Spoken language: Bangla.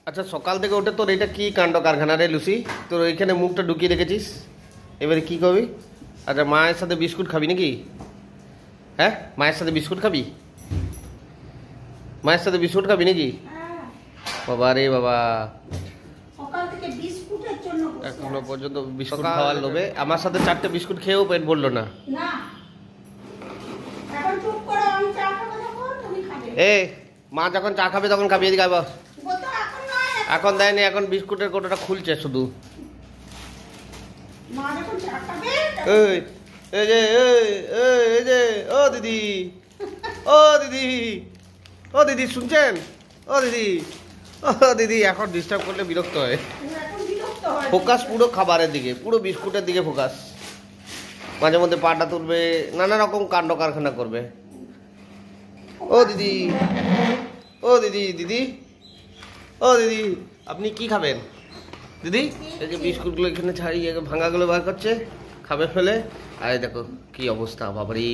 আচ্ছা সকাল থেকে ওঠে তোর এটা কি কাণ্ড কারখানা রে লুসি, তোর ওইখানে মুখটা ঢুকিয়ে রেখেছিস, এবারে কি করবি? আচ্ছা মায়ের সাথে বিস্কুট খাবি নাকি? হ্যাঁ মায়ের সাথে বিস্কুট খাবি? মায়ের সাথে বিস্কুট খাবি নাকি? বাবা রে বাবা, এখনো পর্যন্ত বিস্কুট খাওয়ার লোভে আমার সাথে 4টে বিস্কুট খেয়েও পেট ভরলো না। এ মা যখন চা খাবে তখন খাবি, এদিকে আবার। এখন দেয়নি, এখন বিস্কুটের কোটোটা খুলছে শুধু। এই এই যে এই যে ও দিদি, ও দিদি, ও দিদি শুনছেন? ও দিদি, ও দিদি, এখন ডিস্টার্ব করলে বিরক্ত হয়। ফোকাস পুরো খাবারের দিকে, পুরো বিস্কুটের দিকে ফোকাস। মাঝে মধ্যে পাটা তুলবে, নানা রকম কাণ্ড কারখানা করবে। ও দিদি, ও দিদি, দিদি, ও দিদি, আপনি কি খাবেন দিদি? এই যে বিস্কুটগুলো এখানে ছাড়িয়ে ভাঙাগুলো বার করছে, খাবে ফেলে। আরে দেখো কি অবস্থা বাবারি।